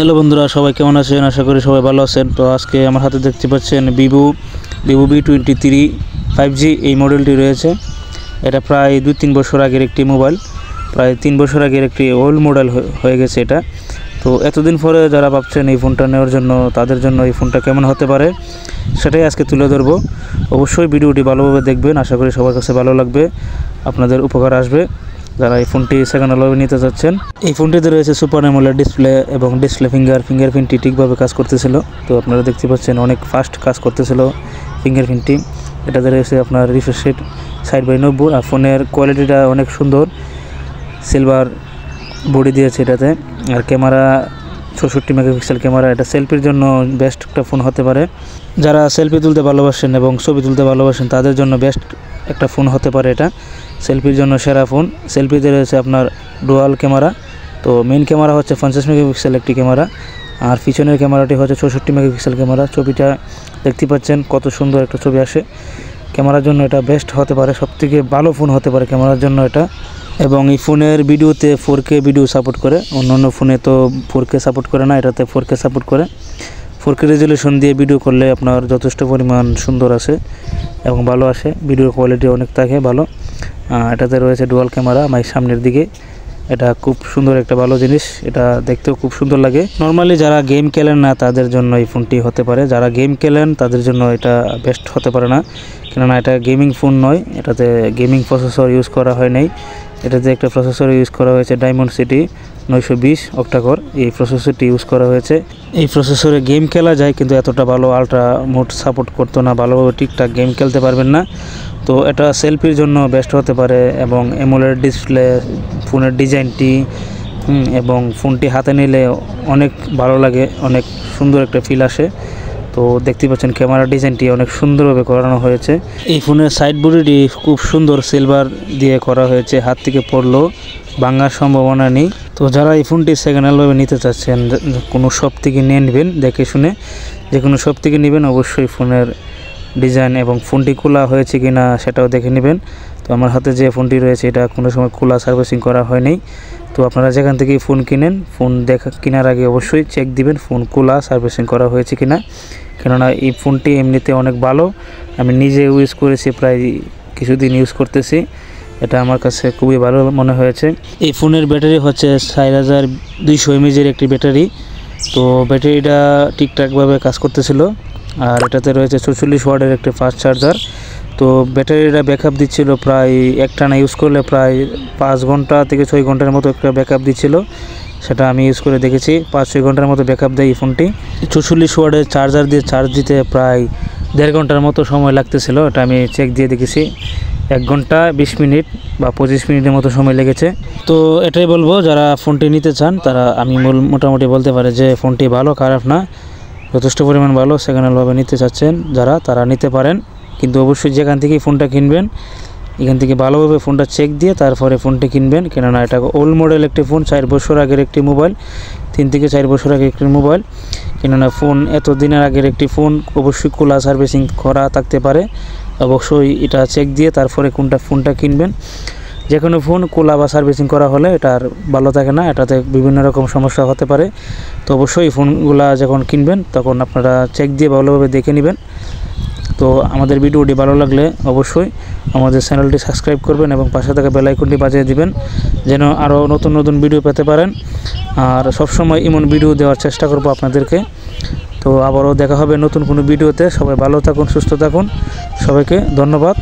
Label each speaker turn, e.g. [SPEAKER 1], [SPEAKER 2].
[SPEAKER 1] Hello বন্ধুরা, সবাই কেমন আছেন? আশা করি সবাই ভালো আছেন। তো আজকে আমার হাতে দেখতে পাচ্ছেন ভিভো V23 5G এই মডেলটি রয়েছে। এটা প্রায় 2-3 বছর আগের একটি মোবাইল, প্রায় 3 বছর আগের একটি ওল্ড মডেল হয়ে গেছে এটা। তো এতদিন পরে যারা ভাবছেন এই ফোনটা নেওয়ার জন্য, তাদের জন্য এই ফোনটা কেমন হতে পারে সেটাই আজকে তুলে ধরবো। অবশ্যই ভিডিওটি ভালোভাবে দেখবেন, আশা করি সবার কাছে ভালো লাগবে, আপনাদের উপকার আসবে যারা এই ফোনটি সেকেন্ড হ্যান্ড নিতে চাচ্ছেন। এই ফোনটিতে রয়েছে সুপার অ্যামোলেড ডিসপ্লে এবং ডিসপ্লে ফিঙ্গারপ্রিন্টটি ঠিকভাবে কাজ করতেছিল। তো আপনারা দেখতে পাচ্ছেন অনেক ফাস্ট কাজ করতেছিল ফিঙ্গারপ্রিন্টটি। এটাতে রয়েছে আপনার রিফ্রেশ রেট 60/90, আর ফোনের কোয়ালিটিটা অনেক সুন্দর, সিলভার বডি দিয়েছে এটাতে। আর ক্যামেরা 64 মেগাপিক্সেল ক্যামেরা, এটা সেলফির জন্য বেস্ট একটা ফোন হতে পারে। যারা সেলফি তুলতে ভালোবাসেন এবং ছবি তুলতে ভালোবাসেন তাদের জন্য বেস্ট একটা ফোন হতে পারে এটা, সেলফির জন্য সেরা ফোন। সেলফিতে রয়েছে আপনার ডুয়াল ক্যামেরা। তো মেইন ক্যামেরা হচ্ছে 50 মেগাপিক্সেল একটি ক্যামেরা, আর পিছনের ক্যামেরাটি হচ্ছে 64 মেগাপিক্সেল ক্যামেরা। ছবিটা দেখতে পাচ্ছেন কত সুন্দর একটা ছবি আসে। ক্যামেরার জন্য এটা বেস্ট হতে পারে, সবথেকে ভালো ফোন হতে পারে ক্যামেরার জন্য এটা। এবং এই ফোনের ভিডিওতে 4K ভিডিও সাপোর্ট করে, অন্য ফোনে তো 4K সাপোর্ট করে না, এটাতে 4K সাপোর্ট করে। 4K রেজুলেশন দিয়ে ভিডিও করলে আপনার যথেষ্ট পরিমাণ সুন্দর আসে এবং ভালো আসে, ভিডিওর কোয়ালিটি অনেক থাকে ভালো। এটাতে রয়েছে ডুয়াল ক্যামেরা মাইক সামনের দিকে, এটা খুব সুন্দর একটা ভালো জিনিস, এটা দেখতেও খুব সুন্দর লাগে। নর্মালি যারা গেম খেলেন না তাদের জন্য এই ফোনটি হতে পারে, যারা গেম খেলেন তাদের জন্য এটা বেস্ট হতে পারে না, কেননা এটা গেমিং ফোন নয়, এটাতে গেমিং প্রসেসর ইউজ করা হয় নাই। এটাতে একটা প্রসেসর ইউজ করা হয়েছে ডায়মন্ডসিটি 920 অক্টাকোর, এই প্রসেসরটি ইউজ করা হয়েছে। এই প্রসেসরে গেম খেলা যায়, কিন্তু এতটা ভালো আলট্রা মোড সাপোর্ট করতো না, ভালোভাবে ঠিকঠাক গেম খেলতে পারবেন না। তো এটা সেলফির জন্য বেস্ট হতে পারে। এবং অ্যামোলেড ডিসপ্লে, ফোনের ডিজাইনটি এবং ফোনটি হাতে নিলে অনেক ভালো লাগে, অনেক সুন্দর একটা ফিল আসে। তো দেখতে পাচ্ছেন ক্যামেরা ডিজাইনটি অনেক সুন্দরভাবে করানো হয়েছে। এই ফোনের সাইড বডিটি খুব সুন্দর সিলভার দিয়ে করা হয়েছে, হাত থেকে পড়লেও ভাঙার সম্ভাবনা নেই। তো যারা এই ফোনটি সেকেন্ড হ্যান্ডভাবে নিতে চাচ্ছেন, কোনো শপ থেকে নিয়ে নেবেন, দেখে শুনে যে কোনো শপ থেকে নেবেন। অবশ্যই ফোনের ডিজাইন এবং ফোনটি খোলা হয়েছে কি না সেটাও দেখে নেবেন। তো আমার হাতে যে ফোনটি রয়েছে এটা কোনো সময় খোলা সার্ভিসিং করা হয়নি। তো আপনারা যেখান থেকে ফোন কিনেন, ফোন কেনার আগে অবশ্যই চেক দিবেন ফোন খোলা সার্ভিসিং করা হয়েছে কিনা, কেননা এই ফোনটি এমনিতে অনেক ভালো, আমি নিজে ইউজ করেছি, প্রায় কিছুদিন ইউজ করতেছি, এটা আমার কাছে খুবই ভালো মনে হয়েছে। এই ফোনের ব্যাটারি হচ্ছে 4200 mAh একটি ব্যাটারি। তো ব্যাটারিটা ঠিকঠাকভাবে কাজ করতেছিল। আর এটাতে রয়েছে 44 ওয়াটের একটি ফাস্ট চার্জার। তো ব্যাটারিটা ব্যাকআপ দিচ্ছিল প্রায় একটানা ইউজ করলে প্রায় 5 ঘন্টা থেকে 6 ঘন্টার মতো একটা ব্যাকআপ দিচ্ছিল, সেটা আমি ইউজ করে দেখেছি। 5-6 ঘন্টার মতো ব্যাকআপ দেয় এই ফোনটি। 44 ওয়াটের চার্জার দিয়ে চার্জ দিতে প্রায় 1.5 ঘন্টার মতো সময় লাগতেছিল, এটা আমি চেক দিয়ে দেখেছি। 1 ঘন্টা 20 মিনিট বা 25 মিনিটের মতো সময় লেগেছে। তো এটাই বলবো, যারা ফোনটি নিতে চান তারা, আমি মোটামুটি বলতে পারি যে ফোনটি ভালো, খারাপ না, যথেষ্ট পরিমাণ ভালো। সেকেন্ড হ্যান্ডভাবে নিতে চাচ্ছেন যারা, তারা নিতে পারেন, কিন্তু অবশ্যই যেখান থেকে ফোনটা কিনবেন এখান থেকে ভালোভাবে ফোনটা চেক দিয়ে তারপরে ফোনটি কিনবেন, কেননা এটা ওল্ড মডেল একটি ফোন, 4 বছর আগের একটি মোবাইল, 3 থেকে 4 বছর আগের একটি মোবাইল। কেননা ফোন এত দিনের আগের একটি ফোন, অবশ্যই খোলা সার্ভিসিং করা থাকতে পারে, অবশ্যই এটা চেক দিয়ে তারপরে ফোনটা কিনবেন। যে কোনো ফোন খোলা বা সার্ভিসিং করা হলে এটা আর ভালো থাকে না, এটাতে বিভিন্ন রকম সমস্যা হতে পারে। তো অবশ্যই ফোনগুলা যখন কিনবেন তখন আপনারা চেক দিয়ে ভালোভাবে দেখে নেবেন। তো আমাদের ভিডিওটি ভালো লাগলে অবশ্যই আমাদের চ্যানেলটি সাবস্ক্রাইব করবেন এবং পাশে থাকা বেল আইকনটি বাজিয়ে দিবেন, যেন আরও নতুন নতুন ভিডিও পেতে পারেন। আর সবসময় এমন ভিডিও দেওয়ার চেষ্টা করব আপনাদেরকে। তো আবারও দেখা হবে নতুন কোনো ভিডিওতে। সবাই ভালো থাকুন, সুস্থ থাকুন, সবাইকে ধন্যবাদ।